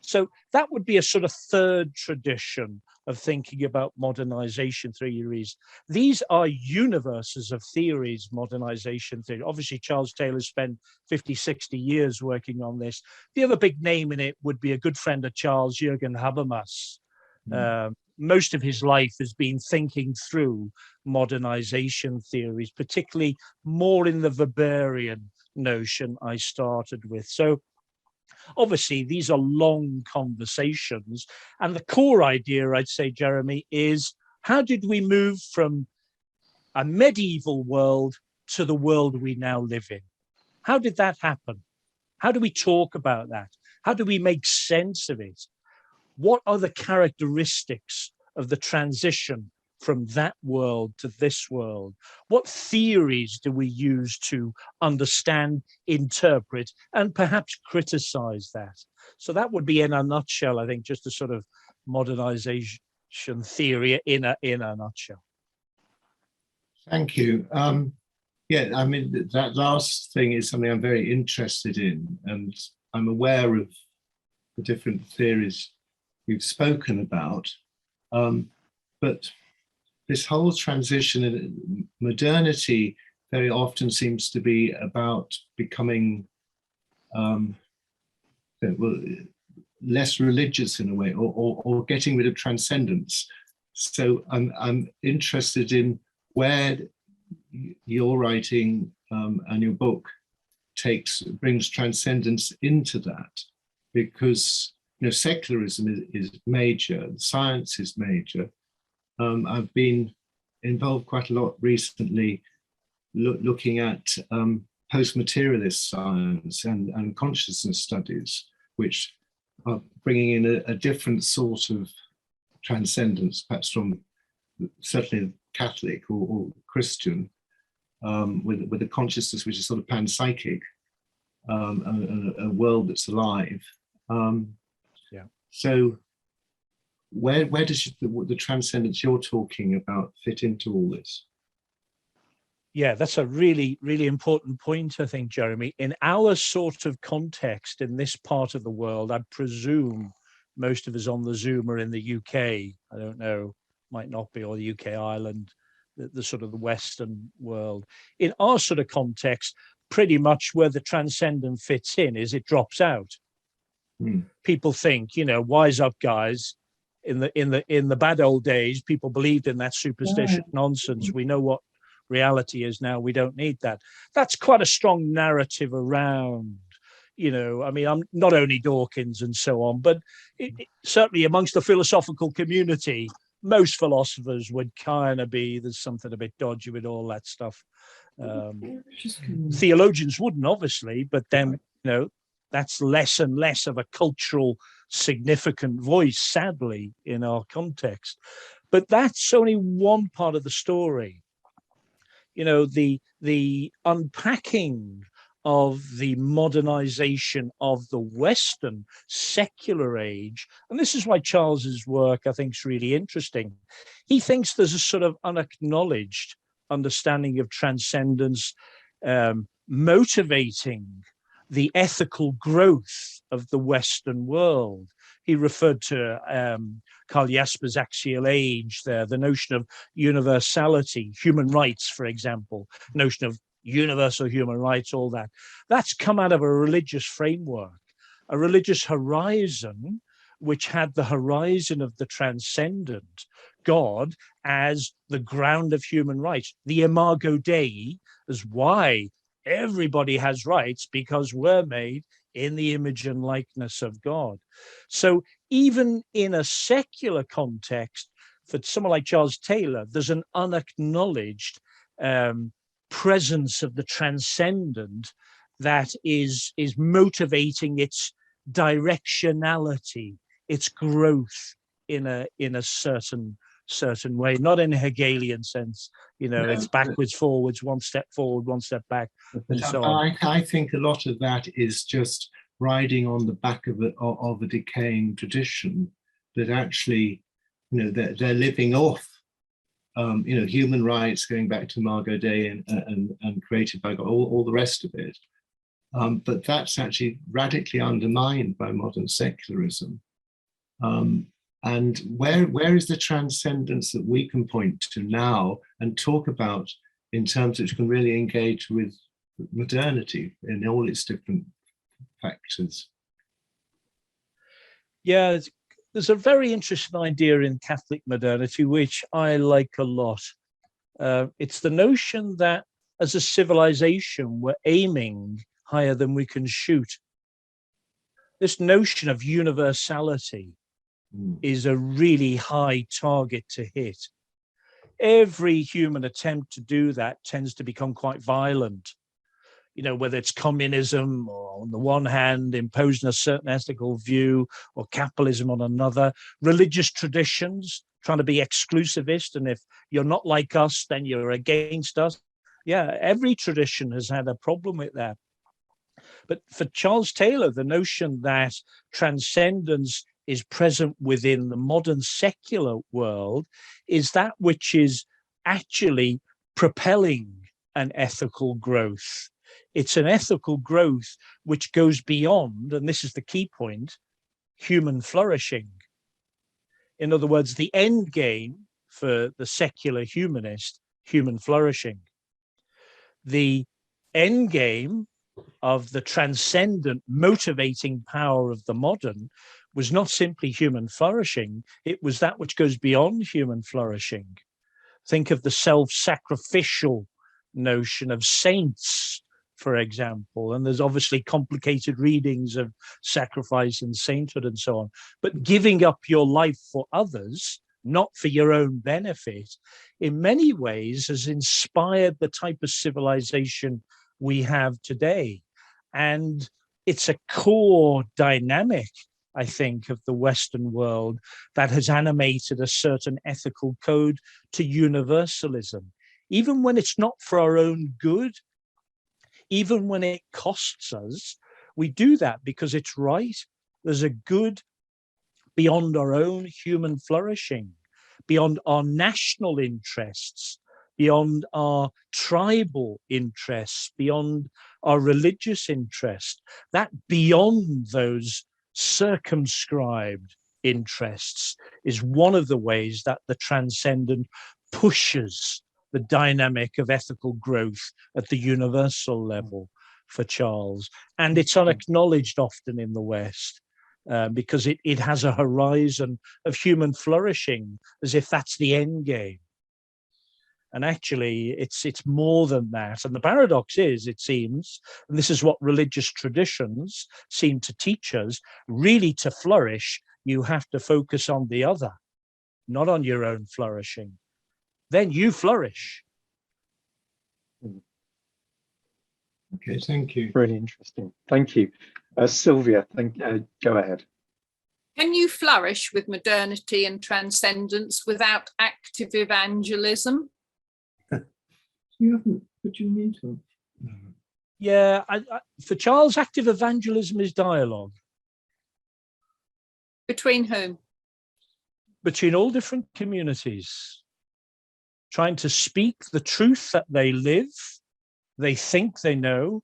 So that would be a sort of third tradition of thinking about modernization theories. These are universes of theories, modernization theory. Obviously, Charles Taylor spent 50, 60 years working on this. The other big name in it would be a good friend of Charles, Jürgen Habermas. Most of his life has been thinking through modernization theories, particularly more in the Weberian notion I started with. So obviously, these are long conversations. And the core idea, I'd say, Jeremy, is how did we move from a medieval world to the world we now live in? How did that happen? How do we talk about that? How do we make sense of it? What are the characteristics of the transition from that world to this world? What theories do we use to understand, interpret, and perhaps criticize that? So that would be, in a nutshell, I think, just a sort of modernization theory in a nutshell. Thank you. Yeah, I mean, that last thing is something I'm very interested in, and I'm aware of the different theories you've spoken about. But this whole transition in modernity very often seems to be about becoming less religious in a way, or getting rid of transcendence. So I'm interested in where your writing and your book brings transcendence into that, because secularism is major, science is major. I've been involved quite a lot recently looking at post-materialist science and consciousness studies, which are bringing in a different sort of transcendence, perhaps from certainly Catholic or Christian, with a consciousness which is sort of panpsychic, a world that's alive. So where does the transcendence you're talking about fit into all this? Yeah, that's a really, really important point, I think, Jeremy. In our sort of context in this part of the world, I presume most of us on the Zoom are in the UK. I don't know, might not be, or the UK, Ireland, the sort of the Western world. In our sort of context, pretty much where the transcendent fits in is it drops out. People think, wise up guys. In the bad old days, people believed in that superstition nonsense. We know what reality is now. We don't need that. That's quite a strong narrative around. I mean, I'm not only Dawkins and so on, but certainly amongst the philosophical community, most philosophers would kind of be, there's something a bit dodgy with all that stuff. Theologians wouldn't, obviously, but then, that's less and less of a cultural significant voice, sadly, in our context. But that's only one part of the story. The unpacking of the modernization of the Western secular age. And this is why Charles's work, I think, is really interesting. He thinks there's a sort of unacknowledged understanding of transcendence motivating the ethical growth of the Western world. He referred to Karl Jasper's axial age there, the notion of universality, human rights, for example, notion of universal human rights, all that. That's come out of a religious framework, a religious horizon, which had the horizon of the transcendent, God, as the ground of human rights. The imago Dei is why everybody has rights, because we're made in the image and likeness of God. So even in a secular context, for someone like Charles Taylor, there's an unacknowledged presence of the transcendent that is motivating its directionality, its growth in a certain way, not in a Hegelian sense, it's backwards, forwards, one step forward, one step back, and so on. I think a lot of that is just riding on the back of a decaying tradition that actually, they're living off, human rights, going back to Imago Dei and created by God, all the rest of it. But that's actually radically undermined by modern secularism. And where is the transcendence that we can point to now and talk about in terms which can really engage with modernity in all its different factors? Yeah, there's a very interesting idea in Catholic modernity, which I like a lot. It's the notion that as a civilization, we're aiming higher than we can shoot. This notion of universality is a really high target to hit. Every human attempt to do that tends to become quite violent. Whether it's communism or on the one hand, imposing a certain ethical view, or capitalism on another, religious traditions, trying to be exclusivist. And if you're not like us, then you're against us. Yeah, every tradition has had a problem with that. But for Charles Taylor, the notion that transcendence is present within the modern secular world is that which is actually propelling an ethical growth. It's an ethical growth which goes beyond, and this is the key point, human flourishing. In other words, the end game for the secular humanist, human flourishing. The end game of the transcendent motivating power of the modern was not simply human flourishing, it was that which goes beyond human flourishing. Think of the self-sacrificial notion of saints, for example, and there's obviously complicated readings of sacrifice and sainthood and so on, but giving up your life for others, not for your own benefit, in many ways has inspired the type of civilization we have today. And it's a core dynamic, I think, of the Western world that has animated a certain ethical code to universalism. Even when it's not for our own good, even when it costs us, we do that because it's right. There's a good beyond our own human flourishing, beyond our national interests, beyond our tribal interests, beyond our religious interests. That beyond those circumscribed interests is one of the ways that the transcendent pushes the dynamic of ethical growth at the universal level for Charles. And it's unacknowledged often in the West because it has a horizon of human flourishing as if that's the end game. And actually, it's more than that. And the paradox is, it seems, and this is what religious traditions seem to teach us, really to flourish, you have to focus on the other, not on your own flourishing. Then you flourish. Okay, thank you. Really interesting. Thank you. Sylvia, go ahead. Can you flourish with modernity and transcendence without active evangelism? You haven't, but you need to. Yeah, for Charles, active evangelism is dialogue. Between whom? Between all different communities, trying to speak the truth that they live, they think they know,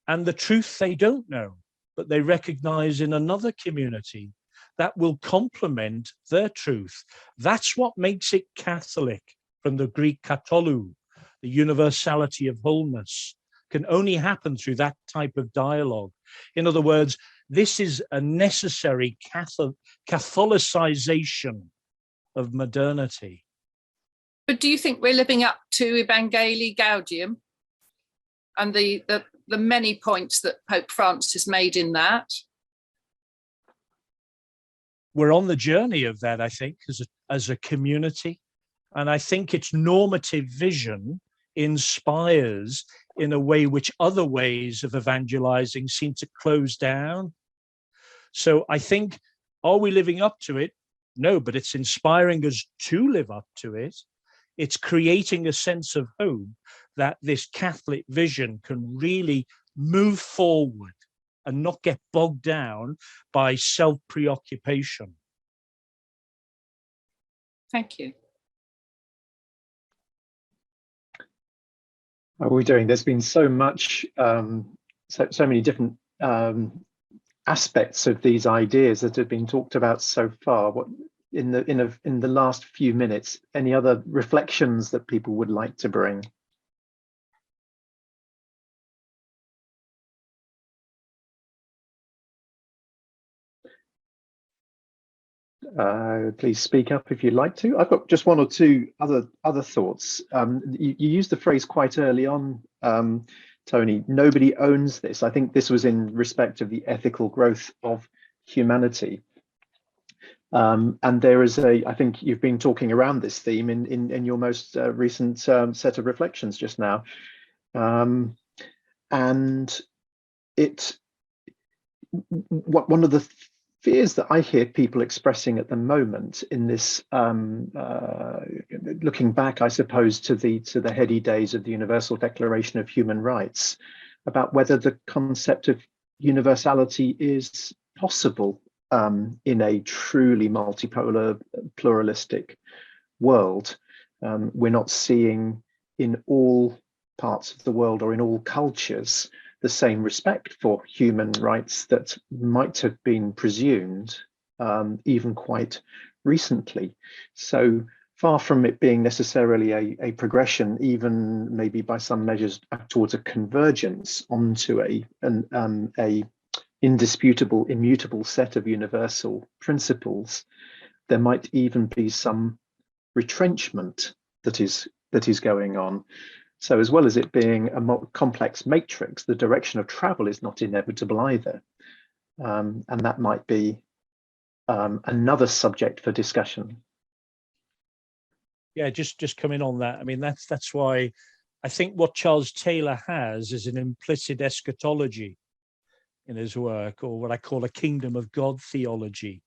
and the truth they don't know, but they recognize in another community that will complement their truth. That's what makes it Catholic, from the Greek katolou, the universality of wholeness, can only happen through that type of dialogue. In other words, this is a necessary Catholicization of modernity. But do you think we're living up to Evangelii Gaudium and the many points that Pope Francis made in that? We're on the journey of that, I think, as a community. And I think its normative vision inspires in a way which other ways of evangelizing seem to close down. So I think, are we living up to it? No, but it's inspiring us to live up to it. It's creating a sense of hope that this Catholic vision can really move forward and not get bogged down by self-preoccupation. Thank you. How are we doing? There's been so much, so many different aspects of these ideas that have been talked about so far. What in the last few minutes, any other reflections that people would like to bring? Please speak up if you'd like to. I've got just one or two other thoughts. You used the phrase quite early on, Tony, nobody owns this. I think this was in respect of the ethical growth of humanity. And there is I think you've been talking around this theme in your most recent set of reflections just now. And one of the fears that I hear people expressing at the moment in this, looking back, I suppose, to the heady days of the Universal Declaration of Human Rights, about whether the concept of universality is possible in a truly multipolar, pluralistic world. We're not seeing in all parts of the world or in all cultures the same respect for human rights that might have been presumed even quite recently. So far from it being necessarily a progression, even maybe by some measures towards a convergence onto a indisputable, immutable set of universal principles, there might even be some retrenchment that is going on. So as well as it being a more complex matrix, the direction of travel is not inevitable either. And that might be another subject for discussion. Yeah, just coming on that. I mean, that's why I think what Charles Taylor has is an implicit eschatology in his work, or what I call a kingdom of God theology.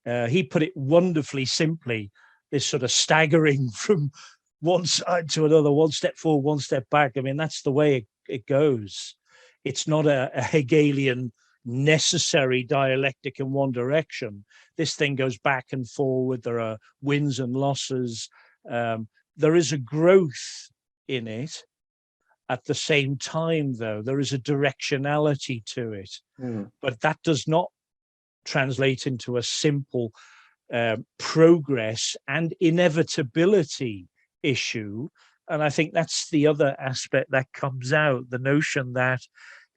He put it wonderfully simply, this sort of staggering from one side to another, one step forward, one step back. I mean, that's the way it goes. It's not a Hegelian necessary dialectic in one direction. This thing goes back and forward. There are wins and losses. There is a growth in it. At the same time, though, there is a directionality to it. But that does not translate into a simple progress and inevitability issue. And I think that's the other aspect that comes out, the notion that,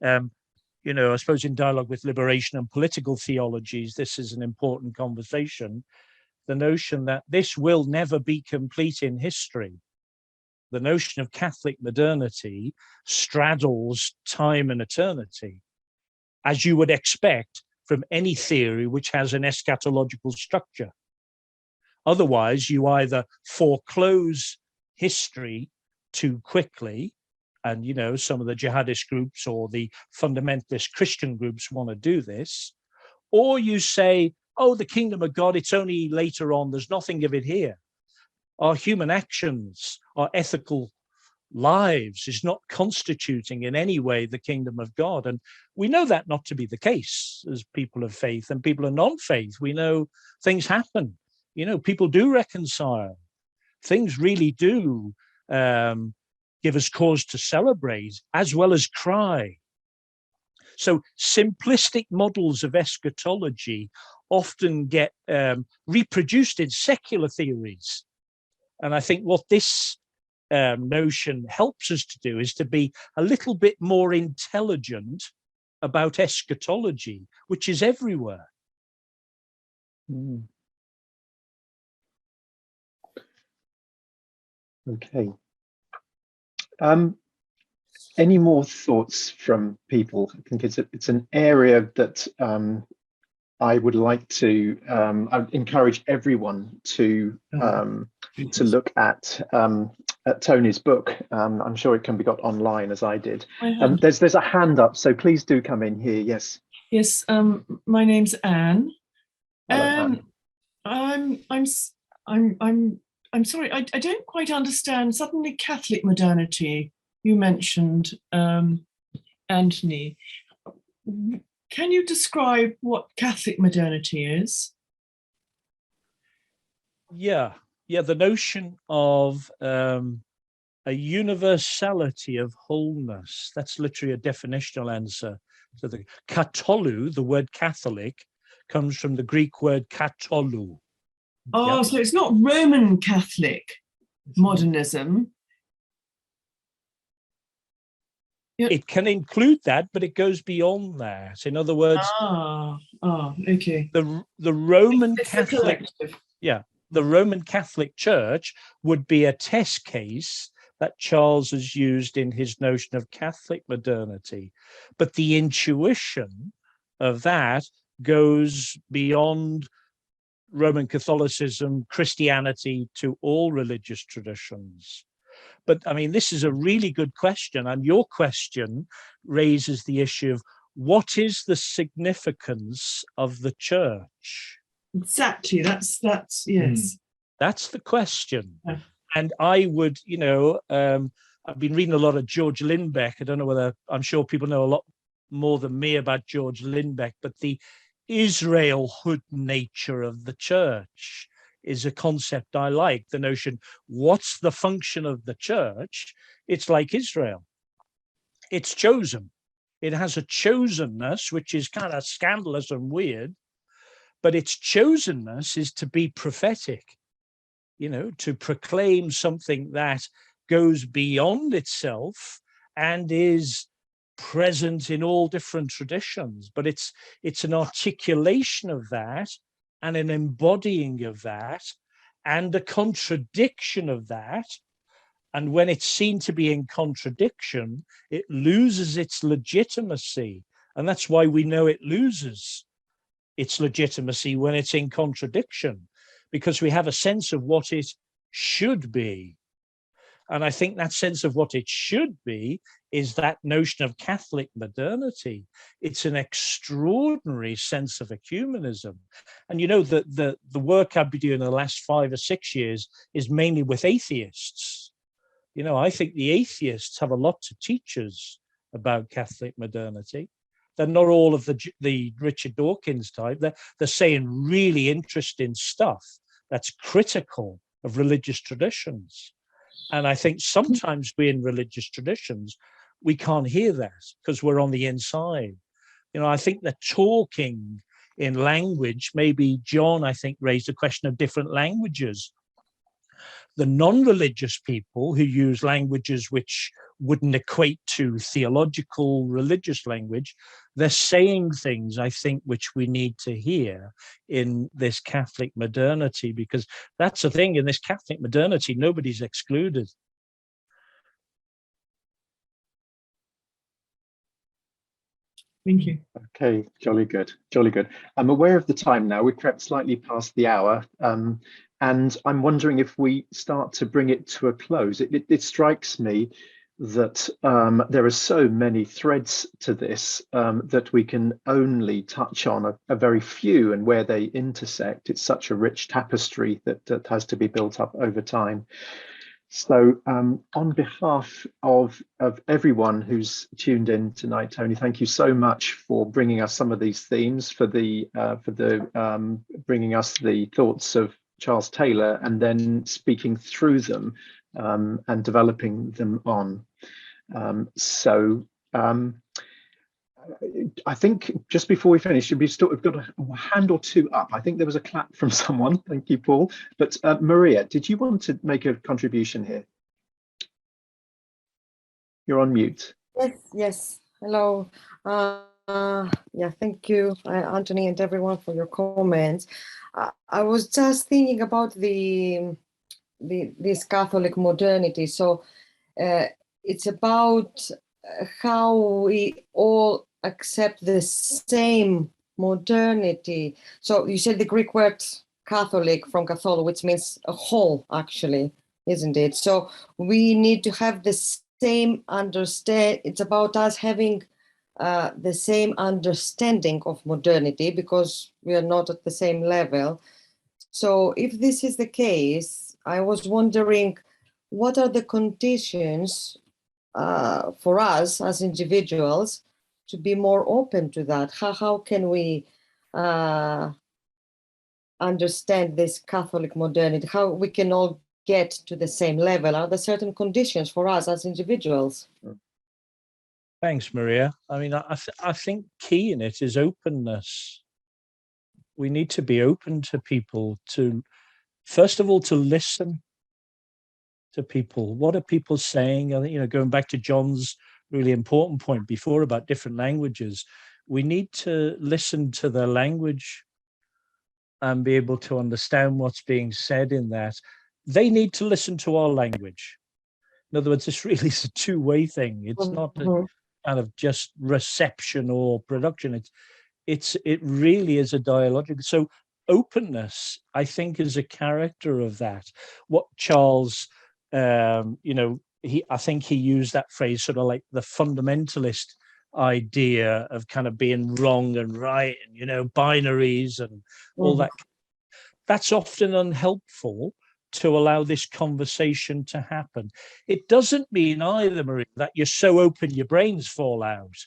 I suppose in dialogue with liberation and political theologies, this is an important conversation, the notion that this will never be complete in history. The notion of Catholic modernity straddles time and eternity, as you would expect from any theory which has an eschatological structure. Otherwise, you either foreclose history too quickly, and some of the jihadist groups or the fundamentalist Christian groups want to do this, or you say, oh, the kingdom of God, it's only later on, there's nothing of it here. Our human actions, our ethical lives is not constituting in any way the kingdom of God. And we know that not to be the case as people of faith and people of non-faith. We know things happen. You know, people do reconcile. Things really do give us cause to celebrate as well as cry. So simplistic models of eschatology often get reproduced in secular theories. And I think what this notion helps us to do is to be a little bit more intelligent about eschatology, which is everywhere. Okay. Any more thoughts from people? I think it's an area that I would like to I'd encourage everyone to look at Tony's book. I'm sure it can be got online, as I did. There's a hand up, so please do come in here. Yes. Yes. My name's Anne. Hello, Anne. I'm sorry. I don't quite understand. Suddenly, Catholic modernity. You mentioned, Anthony. Can you describe what Catholic modernity is? Yeah, the notion of a universality of wholeness. That's literally a definitional answer to the katolu. The word Catholic comes from the Greek word katolu. Oh, so it's not Roman Catholic modernism. It can include that, but it goes beyond that. In other words, okay. The Roman Catholic, the Roman Catholic Church would be a test case that Charles has used in his notion of Catholic modernity. But the intuition of that goes beyond Roman Catholicism, Christianity, to all religious traditions. But I mean, this is a really good question. And your question raises the issue of what is the significance of the church? Exactly. That's yes. That's the question. Yeah. And I would, I've been reading a lot of George Lindbeck. I don't know whether, I'm sure people know a lot more than me about George Lindbeck, but the Israelhood nature of the church is a concept I like. The notion, what's the function of the church? It's like Israel. It's chosen. It has a chosenness, which is kind of scandalous and weird, but its chosenness is to be prophetic, to proclaim something that goes beyond itself and is present in all different traditions. But it's an articulation of that and an embodying of that and a contradiction of that. And when it's seen to be in contradiction, it loses its legitimacy. And that's why we know it loses its legitimacy when it's in contradiction, because we have a sense of what it should be. And I think that sense of what it should be is that notion of Catholic modernity. It's an extraordinary sense of ecumenism. And the work I've been doing in the last 5 or 6 years is mainly with atheists. I think the atheists have a lot to teach us about Catholic modernity. They're not all of the Richard Dawkins type. They're saying really interesting stuff that's critical of religious traditions. And I think sometimes we in religious traditions, we can't hear that because we're on the inside. I think that talking in language, maybe John, I think, raised the question of different languages. The non-religious people who use languages which wouldn't equate to theological religious language, they're saying things, I think, which we need to hear in this Catholic modernity, because that's the thing, in this Catholic modernity, nobody's excluded. Thank you. Okay, jolly good. I'm aware of the time now. We've crept slightly past the hour. And I'm wondering if we start to bring it to a close. It strikes me that there are so many threads to this that we can only touch on a very few, and where they intersect, it's such a rich tapestry that has to be built up over time. So on behalf of everyone who's tuned in tonight, Tony, thank you so much for bringing us some of these themes, for bringing us the thoughts of Charles Taylor and then speaking through them and developing them on. I think just before we finish, we've got a hand or two up. I think there was a clap from someone. Thank you, Paul. But Maria, did you want to make a contribution here? You're on mute. Yes. Hello. Yeah, thank you, Anthony, and everyone for your comments. I was just thinking about this Catholic modernity. So it's about how we all accept the same modernity. So you said the Greek word Catholic from Catholo, which means a whole, actually, isn't it? So we need to have the same understand. It's about us having the same understanding of modernity because we are not at the same level. So if this is the case, I was wondering, what are the conditions for us as individuals to be more open to that? How can we understand this Catholic modernity? How we can all get to the same level? Are there certain conditions for us as individuals? Thanks, Maria. I mean, I think key in it is openness. We need to be open to people, to first of all, to listen to people. What are people saying? I think, going back to John's really important point before about different languages, we need to listen to their language and be able to understand what's being said in that. They need to listen to our language. In other words, this really is a two-way thing. It's not a kind of just reception or production. It really is a dialogical. So openness, I think, is a character of that. What Charles, I think he used that phrase, sort of like the fundamentalist idea of kind of being wrong and right, and binaries and all that. That's often unhelpful to allow this conversation to happen. It doesn't mean either, Maria, that you're so open your brains fall out.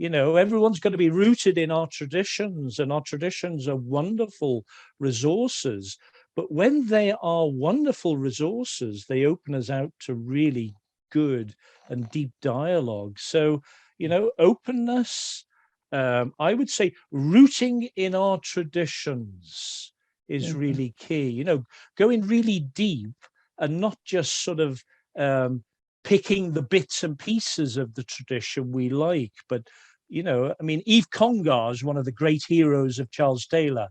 Everyone's got to be rooted in our traditions, and our traditions are wonderful resources. But when they are wonderful resources, they open us out to really good and deep dialogue. So, openness, I would say rooting in our traditions is really key, going really deep and not just sort of picking the bits and pieces of the tradition we like. But, Yves Congar is one of the great heroes of Charles Taylor.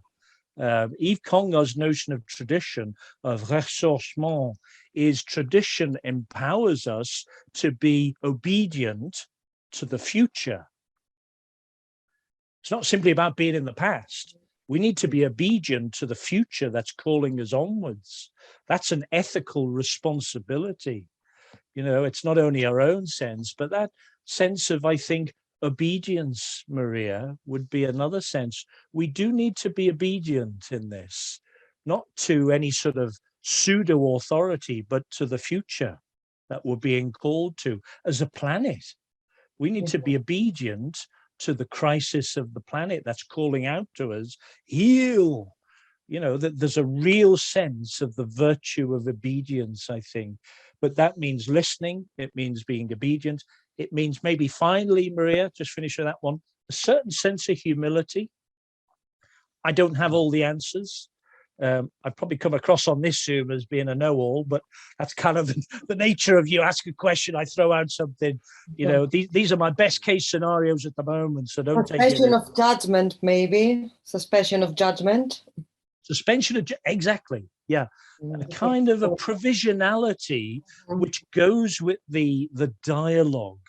Yves Congar's notion of tradition, of ressourcement, is tradition empowers us to be obedient to the future. It's not simply about being in the past. We need to be obedient to the future that's calling us onwards. That's an ethical responsibility. It's not only our own sense, but that sense of, I think, obedience, Maria, would be another sense. We do need to be obedient in this, not to any sort of pseudo authority, but to the future that we're being called to as a planet. We need to be obedient to the crisis of the planet that's calling out to us, heal. That there's a real sense of the virtue of obedience, I think. But that means listening. It means being obedient. It means maybe finally, Maria, just finish with that one, a certain sense of humility. I don't have all the answers. I've probably come across on this Zoom as being a know-all, but that's kind of the nature of you ask a question, I throw out something. These are my best case scenarios at the moment, so don't take it. Suspension of judgment, maybe. Suspension of judgment. Suspension of exactly, yeah. A kind of a provisionality which goes with the dialogue,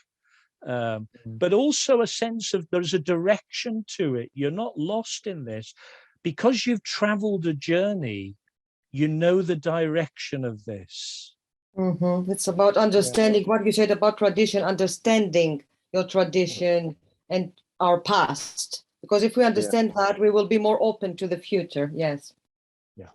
but also a sense of there's a direction to it. You're not lost in this. Because you've traveled a journey, you know the direction of this. It's about understanding what you said about tradition, understanding your tradition and our past. Because if we understand that, we will be more open to the future. Yes. Yeah.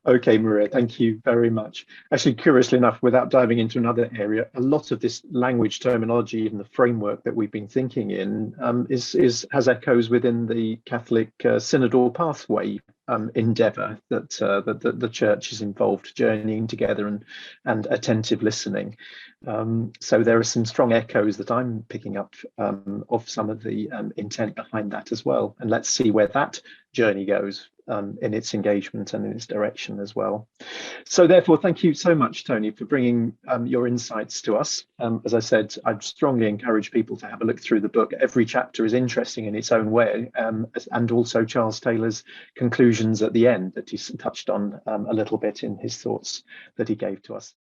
Okay, Maria, thank you very much. Actually, curiously enough, without diving into another area, a lot of this language terminology, even the framework that we've been thinking in, has echoes within the Catholic synodal pathway endeavour that the church is involved, journeying together and attentive listening. So there are some strong echoes that I'm picking up of some of the intent behind that as well. And let's see where that journey goes in its engagement and in its direction as well. So therefore, thank you so much, Tony, for bringing your insights to us. As I said, I'd strongly encourage people to have a look through the book. Every chapter is interesting in its own way, and also Charles Taylor's conclusions at the end that he touched on a little bit in his thoughts that he gave to us.